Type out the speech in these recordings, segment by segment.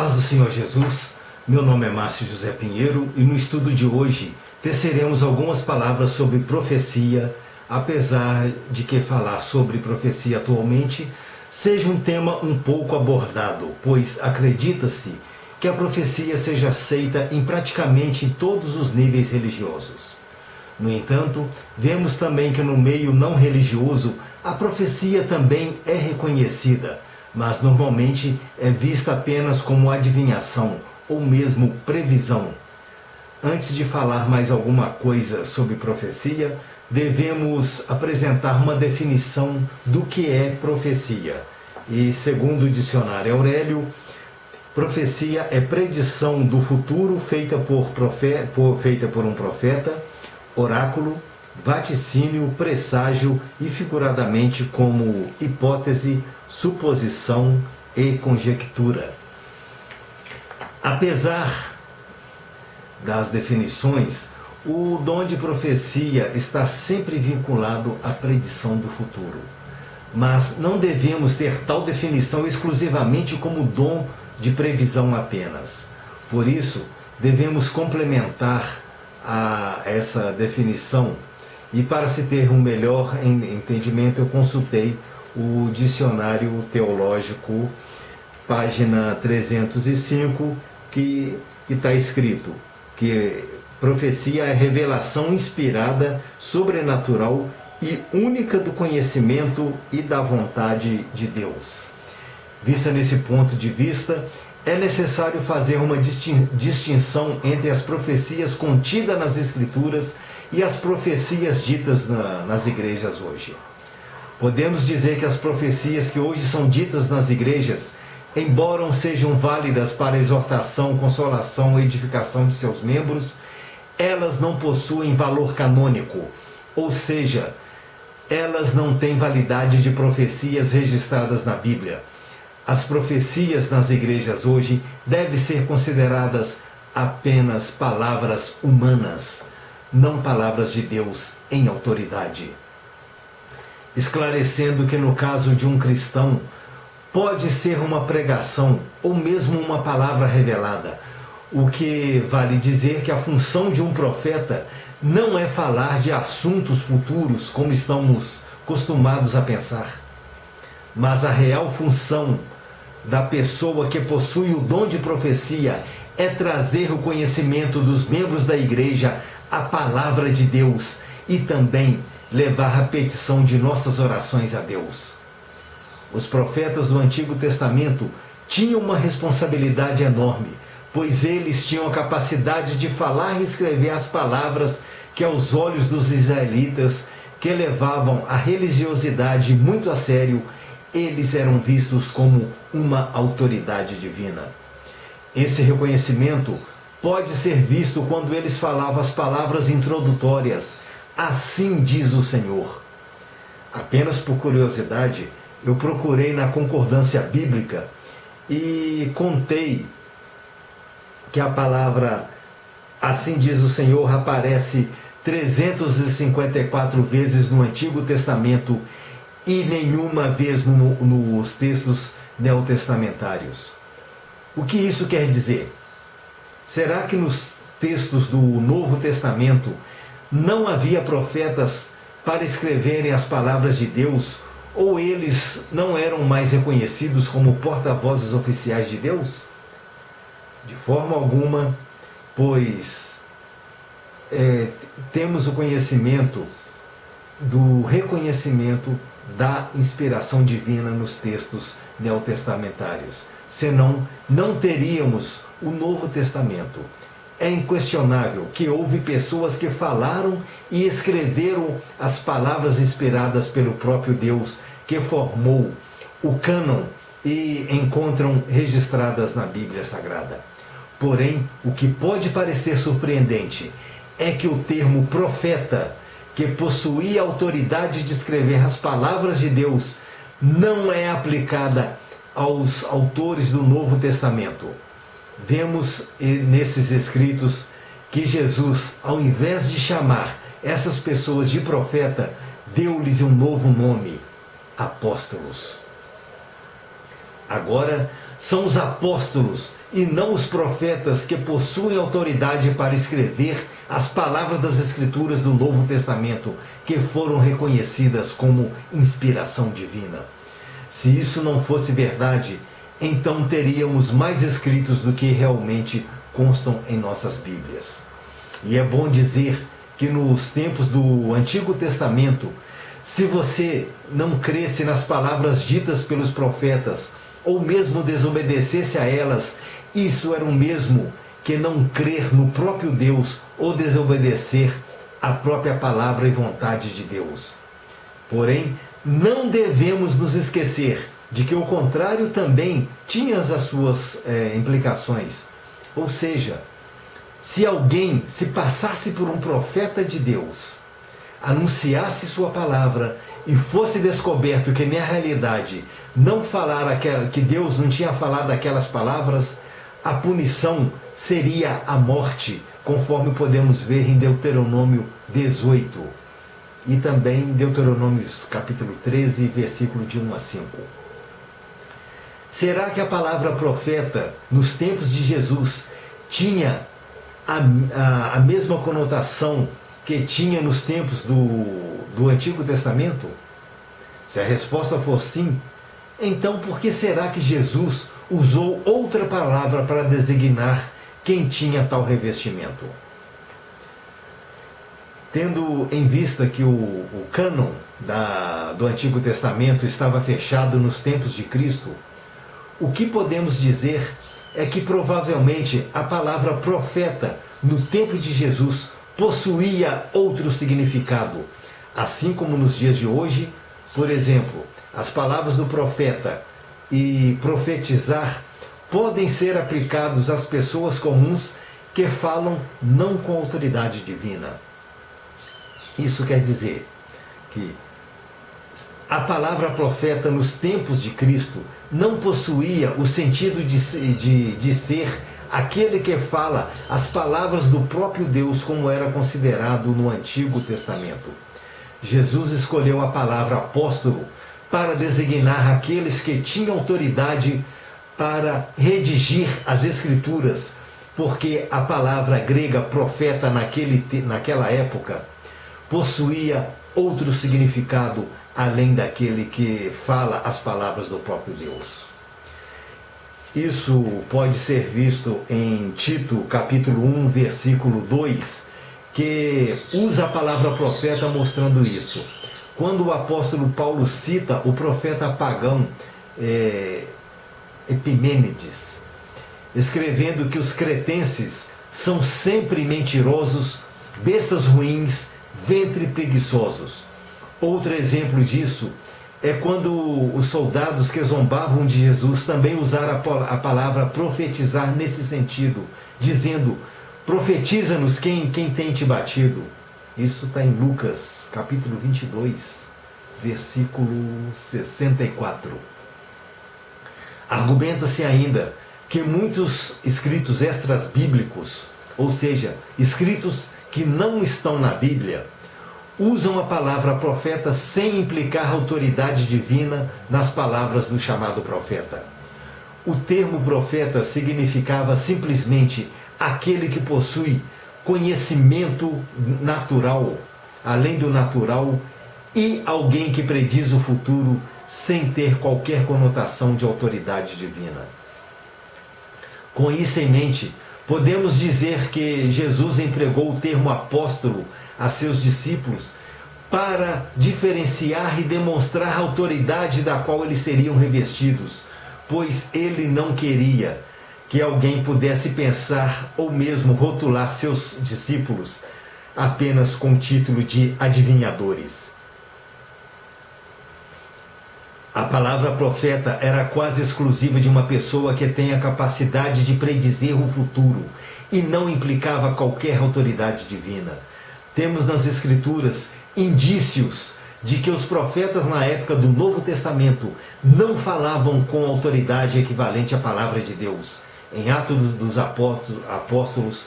paz do Senhor Jesus, meu nome é Márcio José Pinheiro e no estudo de hoje teceremos algumas palavras sobre profecia, apesar de que falar sobre profecia atualmente seja um tema um pouco abordado, pois acredita-se que a profecia seja aceita em praticamente todos os níveis religiosos. No entanto, vemos também que no meio não religioso a profecia também é reconhecida, mas normalmente é vista apenas como adivinhação ou mesmo previsão. Antes de falar mais alguma coisa sobre profecia, devemos apresentar uma definição do que é profecia. E segundo o dicionário Aurélio, profecia é predição do futuro feita por um profeta, oráculo, vaticínio, presságio e figuradamente como hipótese, suposição e conjectura. Apesar das definições, o dom de profecia está sempre vinculado à predição do futuro. Mas não devemos ter tal definição exclusivamente como dom de previsão apenas. Por isso, devemos complementar a essa definição. E para se ter um melhor entendimento, eu consultei o Dicionário Teológico, página 305, que está escrito que profecia é revelação inspirada, sobrenatural e única do conhecimento e da vontade de Deus. Vista nesse ponto de vista, é necessário fazer uma distinção entre as profecias contidas nas Escrituras e as profecias ditas nas igrejas hoje. Podemos dizer que as profecias que hoje são ditas nas igrejas, embora sejam válidas para exortação, consolação e edificação de seus membros, elas não possuem valor canônico, ou seja, elas não têm validade de profecias registradas na Bíblia. As profecias nas igrejas hoje devem ser consideradas apenas palavras humanas, não palavras de Deus em autoridade. Esclarecendo que no caso de um cristão, pode ser uma pregação ou mesmo uma palavra revelada, o que vale dizer que a função de um profeta não é falar de assuntos futuros como estamos acostumados a pensar, mas a real função da pessoa que possui o dom de profecia é trazer o conhecimento dos membros da igreja à palavra de Deus e também levar a petição de nossas orações a Deus. Os profetas do Antigo Testamento tinham uma responsabilidade enorme, pois eles tinham a capacidade de falar e escrever as palavras que aos olhos dos israelitas, que levavam a religiosidade muito a sério, eles eram vistos como uma autoridade divina. Esse reconhecimento pode ser visto quando eles falavam as palavras introdutórias, assim diz o Senhor. Apenas por curiosidade, eu procurei na concordância bíblica e contei que a palavra assim diz o Senhor aparece 354 vezes no Antigo Testamento e nenhuma vez nos textos neotestamentários. O que isso quer dizer? Será que nos textos do Novo Testamento não havia profetas para escreverem as palavras de Deus, ou eles não eram mais reconhecidos como porta-vozes oficiais de Deus? De forma alguma, pois temos o conhecimento do reconhecimento da inspiração divina nos textos neotestamentários. Senão, não teríamos o Novo Testamento. É inquestionável que houve pessoas que falaram e escreveram as palavras inspiradas pelo próprio Deus, que formou o cânon e encontram registradas na Bíblia Sagrada. Porém, o que pode parecer surpreendente é que o termo profeta, que possuía a autoridade de escrever as palavras de Deus, não é aplicada aos autores do Novo Testamento. Vemos nesses escritos que Jesus, ao invés de chamar essas pessoas de profeta, deu-lhes um novo nome: apóstolos. Agora são os apóstolos e não os profetas que possuem autoridade para escrever as palavras das Escrituras do Novo Testamento, que foram reconhecidas como inspiração divina. Se isso não fosse verdade, então teríamos mais escritos do que realmente constam em nossas Bíblias. E é bom dizer que nos tempos do Antigo Testamento, se você não cresce nas palavras ditas pelos profetas, ou mesmo desobedecesse a elas, isso era o mesmo que não crer no próprio Deus ou desobedecer a própria palavra e vontade de Deus. Porém, não devemos nos esquecer de que o contrário também tinha as suas implicações. Ou seja, se alguém se passasse por um profeta de Deus, anunciasse sua palavra e fosse descoberto que na realidade não falara que Deus não tinha falado aquelas palavras, a punição seria a morte, conforme podemos ver em Deuteronômio 18 e também em Deuteronômio capítulo 13, versículo de 1 a 5. Será que a palavra profeta nos tempos de Jesus tinha a mesma conotação que tinha nos tempos do Antigo Testamento? Se a resposta for sim, então por que será que Jesus usou outra palavra para designar quem tinha tal revestimento? Tendo em vista que o cânon do Antigo Testamento estava fechado nos tempos de Cristo, o que podemos dizer é que provavelmente a palavra profeta no tempo de Jesus possuía outro significado, assim como nos dias de hoje. Por exemplo, as palavras do profeta e profetizar podem ser aplicados às pessoas comuns que falam não com autoridade divina. Isso quer dizer que a palavra profeta nos tempos de Cristo não possuía o sentido de ser aquele que fala as palavras do próprio Deus, como era considerado no Antigo Testamento. Jesus escolheu a palavra apóstolo para designar aqueles que tinham autoridade para redigir as Escrituras, porque a palavra grega profeta naquela época possuía outro significado além daquele que fala as palavras do próprio Deus. Isso pode ser visto em Tito, capítulo 1, versículo 2, que usa a palavra profeta mostrando isso. Quando o apóstolo Paulo cita o profeta pagão Epimênides, escrevendo que os cretenses são sempre mentirosos, bestas ruins, ventre preguiçosos. Outro exemplo disso é quando os soldados que zombavam de Jesus também usaram a palavra profetizar nesse sentido, dizendo: profetiza-nos quem tem te batido. Isso está em Lucas, capítulo 22, versículo 64. Argumenta-se ainda que muitos escritos extras bíblicos, ou seja, escritos que não estão na Bíblia, usam a palavra profeta sem implicar autoridade divina nas palavras do chamado profeta. O termo profeta significava simplesmente aquele que possui conhecimento natural, além do natural, e alguém que prediz o futuro sem ter qualquer conotação de autoridade divina. Com isso em mente, podemos dizer que Jesus empregou o termo apóstolo a seus discípulos para diferenciar e demonstrar a autoridade da qual eles seriam revestidos, pois ele não queria que alguém pudesse pensar ou mesmo rotular seus discípulos apenas com o título de adivinhadores. A palavra profeta era quase exclusiva de uma pessoa que tem a capacidade de predizer o futuro e não implicava qualquer autoridade divina. Temos nas Escrituras indícios de que os profetas na época do Novo Testamento não falavam com autoridade equivalente à palavra de Deus. Em Atos dos Apóstolos,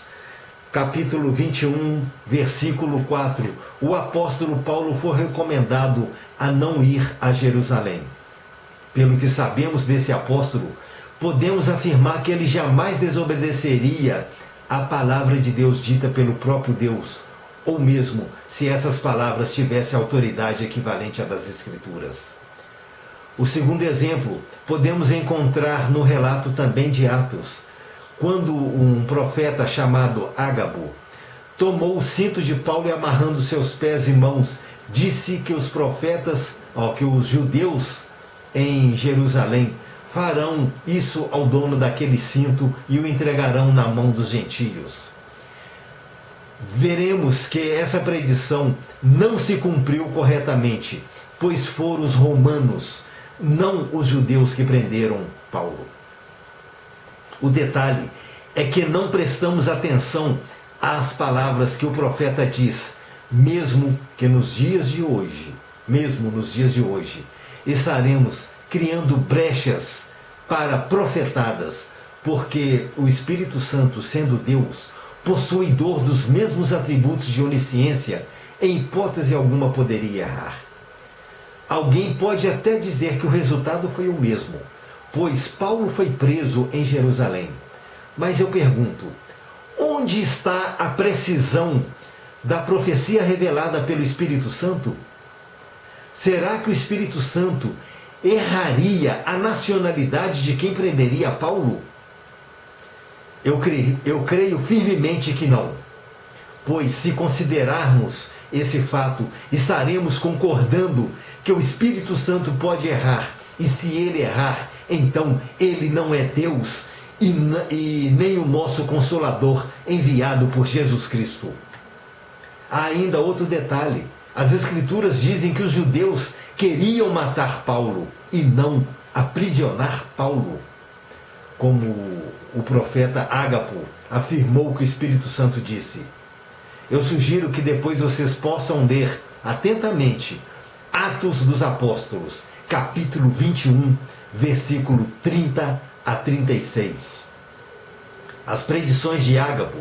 capítulo 21, versículo 4, o apóstolo Paulo foi recomendado a não ir a Jerusalém. Pelo que sabemos desse apóstolo, podemos afirmar que ele jamais desobedeceria a palavra de Deus dita pelo próprio Deus, ou mesmo se essas palavras tivessem autoridade equivalente à das Escrituras. O segundo exemplo podemos encontrar no relato também de Atos, quando um profeta chamado Ágabo tomou o cinto de Paulo e, amarrando seus pés e mãos, disse que os profetas, que os judeus em Jerusalém farão isso ao dono daquele cinto e o entregarão na mão dos gentios. Veremos que essa predição não se cumpriu corretamente, pois foram os romanos, não os judeus, que prenderam Paulo. O detalhe é que não prestamos atenção às palavras que o profeta diz, mesmo nos dias de hoje, estaremos criando brechas para profetadas, porque o Espírito Santo, sendo Deus, possuidor dos mesmos atributos de onisciência, em hipótese alguma poderia errar. Alguém pode até dizer que o resultado foi o mesmo, pois Paulo foi preso em Jerusalém. Mas eu pergunto, onde está a precisão da profecia revelada pelo Espírito Santo? Será que o Espírito Santo erraria a nacionalidade de quem prenderia Paulo? Eu creio firmemente que não, pois se considerarmos esse fato, estaremos concordando que o Espírito Santo pode errar, e se ele errar, então ele não é Deus e nem o nosso Consolador enviado por Jesus Cristo. Há ainda outro detalhe. As Escrituras dizem que os judeus queriam matar Paulo e não aprisionar Paulo, como o profeta Ágabo afirmou que o Espírito Santo disse. Eu sugiro que depois vocês possam ler atentamente Atos dos Apóstolos, capítulo 21, versículo 30 a 36. As predições de Ágabo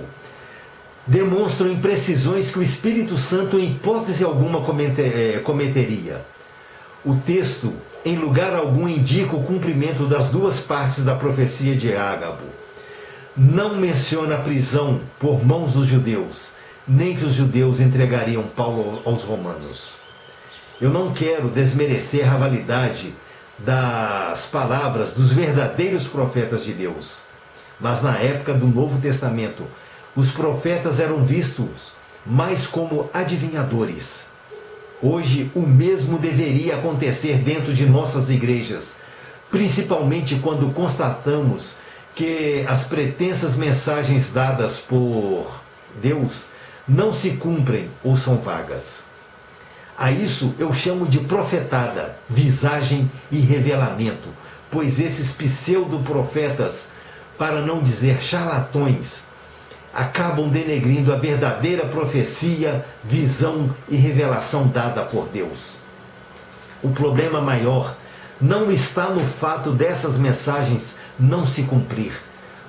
demonstram imprecisões que o Espírito Santo em hipótese alguma cometeria. O texto, em lugar algum, indica o cumprimento das duas partes da profecia de Ágabo. Não menciona a prisão por mãos dos judeus, nem que os judeus entregariam Paulo aos romanos. Eu não quero desmerecer a validade das palavras dos verdadeiros profetas de Deus, mas na época do Novo Testamento, os profetas eram vistos mais como adivinhadores. Hoje, o mesmo deveria acontecer dentro de nossas igrejas, principalmente quando constatamos que as pretensas mensagens dadas por Deus não se cumprem ou são vagas. A isso eu chamo de profetada, visagem e revelamento, pois esses pseudo-profetas, para não dizer charlatões, acabam denegrindo a verdadeira profecia, visão e revelação dada por Deus. O problema maior não está no fato dessas mensagens não se cumprir,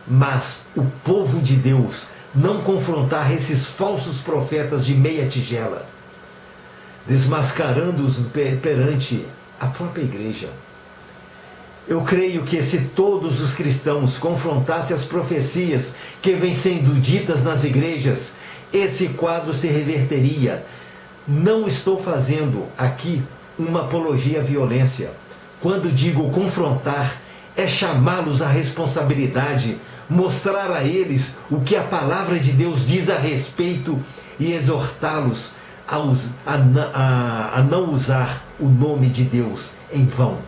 mas o povo de Deus não confrontar esses falsos profetas de meia tigela, desmascarando-os perante a própria igreja. Eu creio que se todos os cristãos confrontassem as profecias que vêm sendo ditas nas igrejas, esse quadro se reverteria. Não estou fazendo aqui uma apologia à violência. Quando digo confrontar, é chamá-los à responsabilidade, mostrar a eles o que a palavra de Deus diz a respeito e exortá-los a não usar o nome de Deus em vão.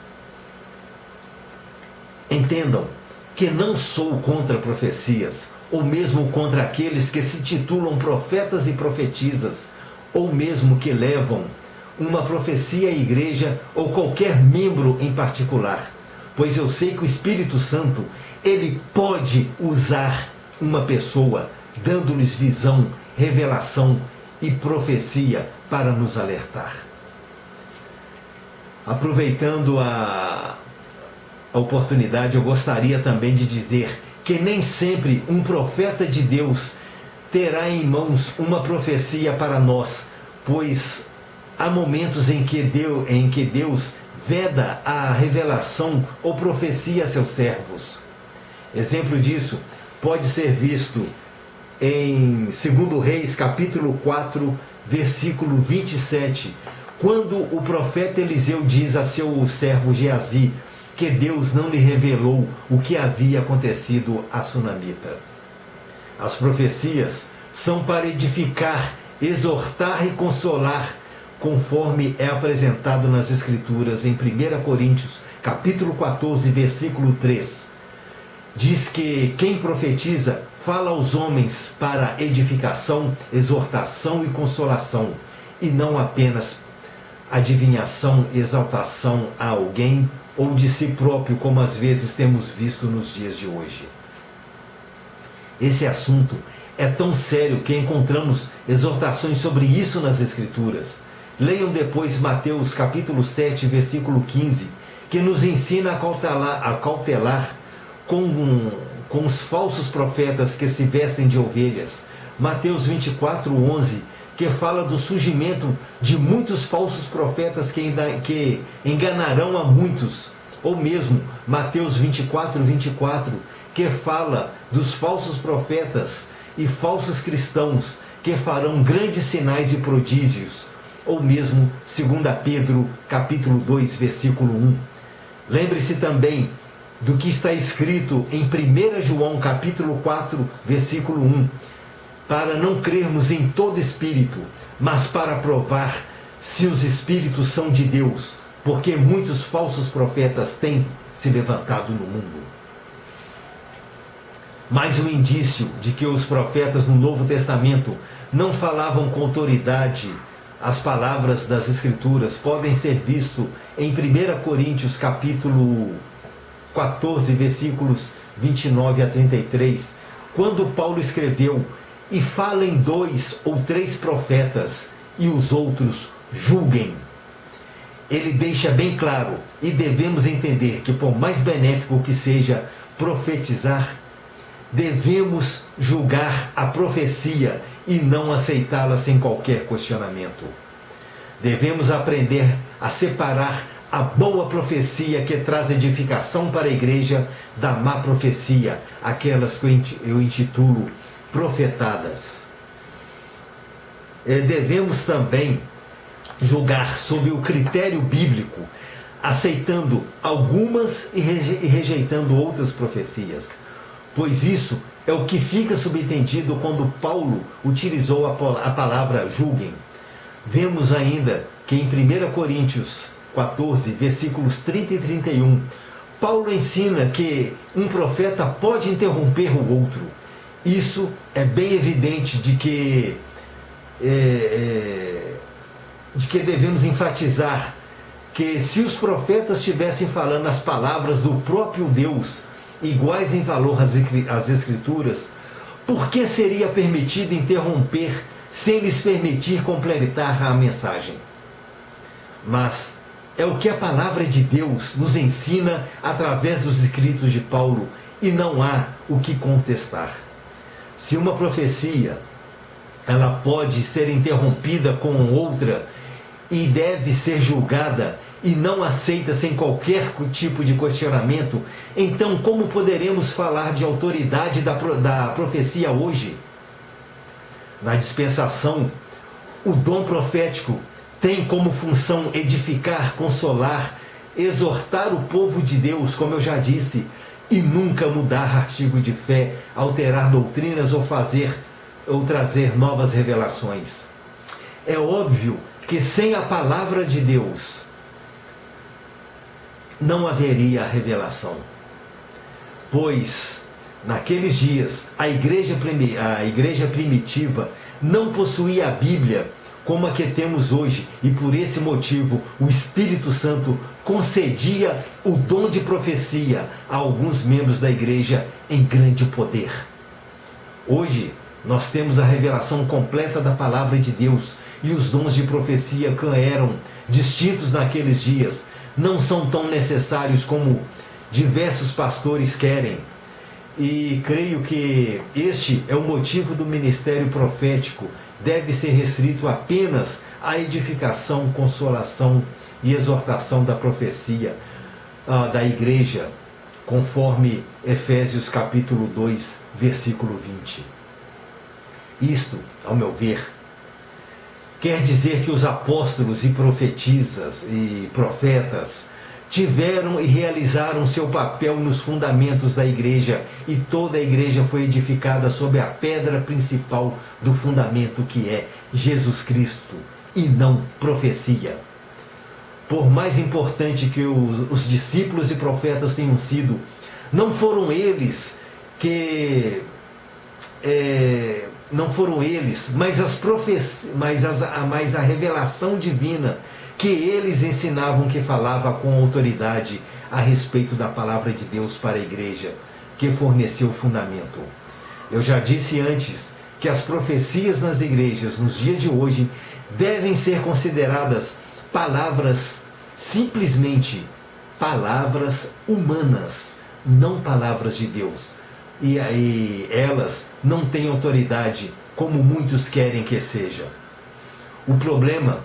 Entendam que não sou contra profecias, ou mesmo contra aqueles que se titulam profetas e profetisas, ou mesmo que levam uma profecia à igreja ou qualquer membro em particular, pois eu sei que o Espírito Santo, ele pode usar uma pessoa, dando-lhes visão, revelação e profecia para nos alertar. Aproveitando a oportunidade, eu gostaria também de dizer que nem sempre um profeta de Deus terá em mãos uma profecia para nós, pois há momentos em que Deus veda a revelação ou profecia a seus servos. Exemplo disso pode ser visto em 2 Reis, capítulo 4, versículo 27, quando o profeta Eliseu diz a seu servo Geazi que Deus não lhe revelou o que havia acontecido a Sunamita. As profecias são para edificar, exortar e consolar, conforme é apresentado nas Escrituras em 1 Coríntios, capítulo 14, versículo 3. Diz que quem profetiza fala aos homens para edificação, exortação e consolação, e não apenas adivinhação, exaltação a alguém ou de si próprio, como às vezes temos visto nos dias de hoje. Esse assunto é tão sério que encontramos exortações sobre isso nas Escrituras. Leiam depois Mateus capítulo 7, versículo 15, que nos ensina a cautelar com os falsos profetas que se vestem de ovelhas. Mateus 24, 11, que fala do surgimento de muitos falsos profetas que enganarão a muitos. Ou mesmo Mateus 24, 24, que fala dos falsos profetas e falsos cristãos que farão grandes sinais e prodígios. Ou mesmo 2 Pedro capítulo 2, versículo 1. Lembre-se também do que está escrito em 1 João capítulo 4, versículo 1, para não crermos em todo espírito, mas para provar se os espíritos são de Deus, porque muitos falsos profetas têm se levantado no mundo. Mais um indício de que os profetas no Novo Testamento não falavam com autoridade as palavras das Escrituras podem ser visto em 1 Coríntios capítulo 14, versículos 29 a 33, quando Paulo escreveu: "E falem 2 ou 3 profetas, e os outros julguem." Ele deixa bem claro, e devemos entender que, por mais benéfico que seja profetizar, devemos julgar a profecia e não aceitá-la sem qualquer questionamento. Devemos aprender a separar a boa profecia que traz edificação para a igreja da má profecia, aquelas que eu intitulo profetadas. Devemos também julgar sob o critério bíblico, aceitando algumas e rejeitando outras profecias, pois isso é o que fica subentendido quando Paulo utilizou a palavra julguem. Vemos ainda que em 1 Coríntios 14, versículos 30 e 31, Paulo ensina que um profeta pode interromper o outro. Isso é bem evidente de que devemos enfatizar que se os profetas estivessem falando as palavras do próprio Deus, iguais em valor às Escrituras, por que seria permitido interromper sem lhes permitir completar a mensagem? Mas é o que a palavra de Deus nos ensina através dos escritos de Paulo, e não há o que contestar. Se uma profecia ela pode ser interrompida com outra e deve ser julgada e não aceita sem qualquer tipo de questionamento, então como poderemos falar de autoridade da profecia hoje? Na dispensação, o dom profético tem como função edificar, consolar, exortar o povo de Deus, como eu já disse, e nunca mudar artigo de fé, alterar doutrinas ou trazer novas revelações. É óbvio que sem a palavra de Deus não haveria revelação, pois naqueles dias a igreja primitiva não possuía a Bíblia como a que temos hoje, e por esse motivo o Espírito Santo concedia o dom de profecia a alguns membros da igreja em grande poder. Hoje nós temos a revelação completa da palavra de Deus, e os dons de profecia que eram distintos naqueles dias não são tão necessários como diversos pastores querem. E creio que este é o motivo do ministério profético. Deve ser restrito apenas à edificação, consolação e exortação da profecia da igreja, conforme Efésios capítulo 2, versículo 20. Isto, ao meu ver, quer dizer que os apóstolos e profetisas e profetas tiveram e realizaram seu papel nos fundamentos da igreja, e toda a igreja foi edificada sobre a pedra principal do fundamento, que é Jesus Cristo, e não profecia. Por mais importante que os discípulos e profetas tenham sido, não foram eles que... não foram eles, mas a revelação divina que eles ensinavam, que falava com autoridade a respeito da palavra de Deus para a igreja, que forneceu o fundamento. Eu já disse antes que as profecias nas igrejas, nos dias de hoje, devem ser consideradas palavras, simplesmente palavras humanas, não palavras de Deus. E aí elas não têm autoridade como muitos querem que seja. O problema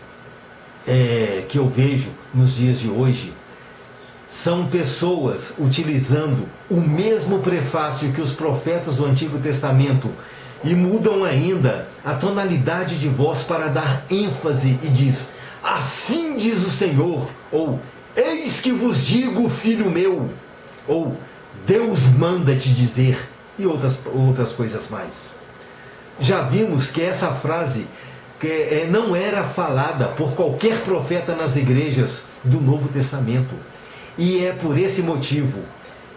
que eu vejo nos dias de hoje são pessoas utilizando o mesmo prefácio que os profetas do Antigo Testamento e mudam ainda a tonalidade de voz para dar ênfase e diz: assim diz o Senhor, ou eis que vos digo, filho meu, ou Deus manda te dizer, e outras coisas mais. Já vimos que essa frase não era falada por qualquer profeta nas igrejas do Novo Testamento. E é por esse motivo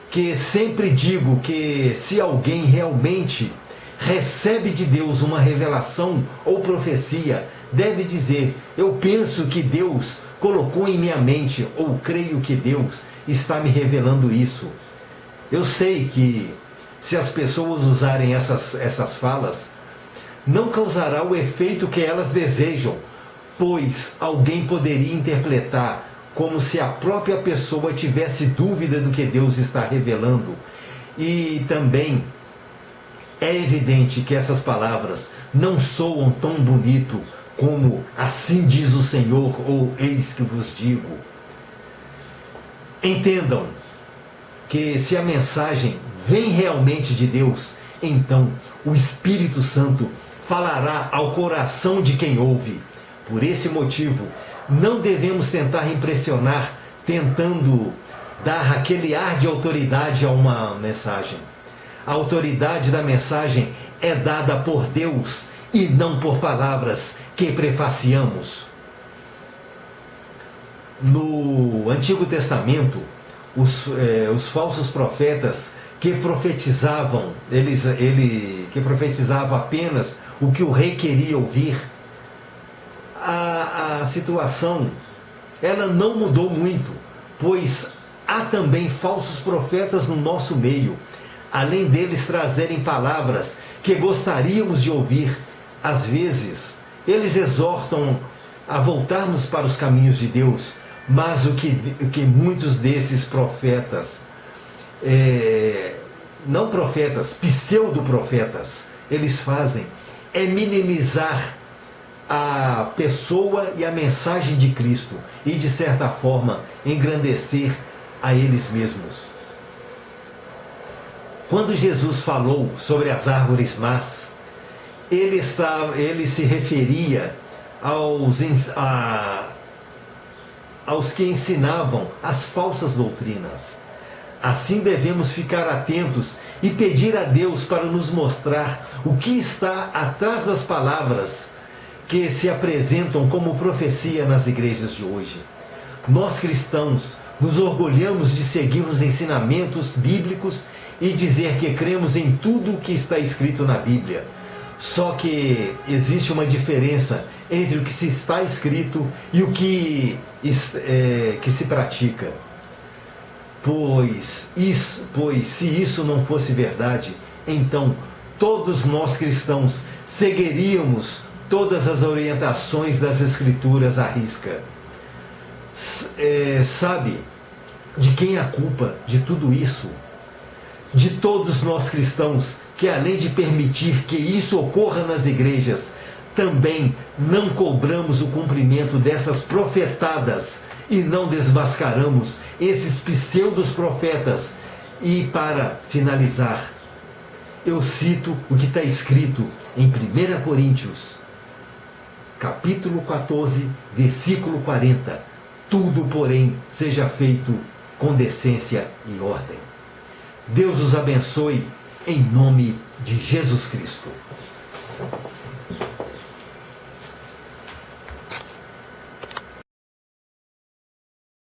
que sempre digo que se alguém realmente recebe de Deus uma revelação ou profecia, deve dizer: eu penso que Deus colocou em minha mente, ou creio que Deus está me revelando isso. Eu sei que se as pessoas usarem essas falas, não causará o efeito que elas desejam, pois alguém poderia interpretar como se a própria pessoa tivesse dúvida do que Deus está revelando. E também é evidente que essas palavras não soam tão bonito como assim diz o Senhor, ou eis que vos digo. Entendam que se a mensagem vem realmente de Deus, então o Espírito Santo falará ao coração de quem ouve. Por esse motivo, não devemos tentar impressionar, tentando dar aquele ar de autoridade a uma mensagem. A autoridade da mensagem é dada por Deus e não por palavras que prefaciamos. No Antigo Testamento, os falsos profetas que profetizavam, que profetizavam apenas o que o rei queria ouvir, a situação ela não mudou muito, pois há também falsos profetas no nosso meio. Além deles trazerem palavras que gostaríamos de ouvir, às vezes eles exortam a voltarmos para os caminhos de Deus, mas o que muitos desses profetas, não profetas, pseudo-profetas, eles fazem é minimizar a pessoa e a mensagem de Cristo e, de certa forma, engrandecer a eles mesmos. Quando Jesus falou sobre as árvores más, ele se referia aos que ensinavam as falsas doutrinas. Assim devemos ficar atentos e pedir a Deus para nos mostrar o que está atrás das palavras que se apresentam como profecia nas igrejas de hoje. Nós cristãos nos orgulhamos de seguir os ensinamentos bíblicos e dizer que cremos em tudo o que está escrito na Bíblia. Só que existe uma diferença entre o que se está escrito e o que se pratica. Pois se isso não fosse verdade, então todos nós cristãos seguiríamos todas as orientações das Escrituras à risca. Sabe de quem é a culpa de tudo isso? De todos nós cristãos, que além de permitir que isso ocorra nas igrejas, também não cobramos o cumprimento dessas profetadas e não desmascaramos esses pseudos profetas E para finalizar, eu cito o que está escrito em 1 Coríntios, capítulo 14, versículo 40. Tudo, porém, seja feito com decência e ordem. Deus os abençoe em nome de Jesus Cristo.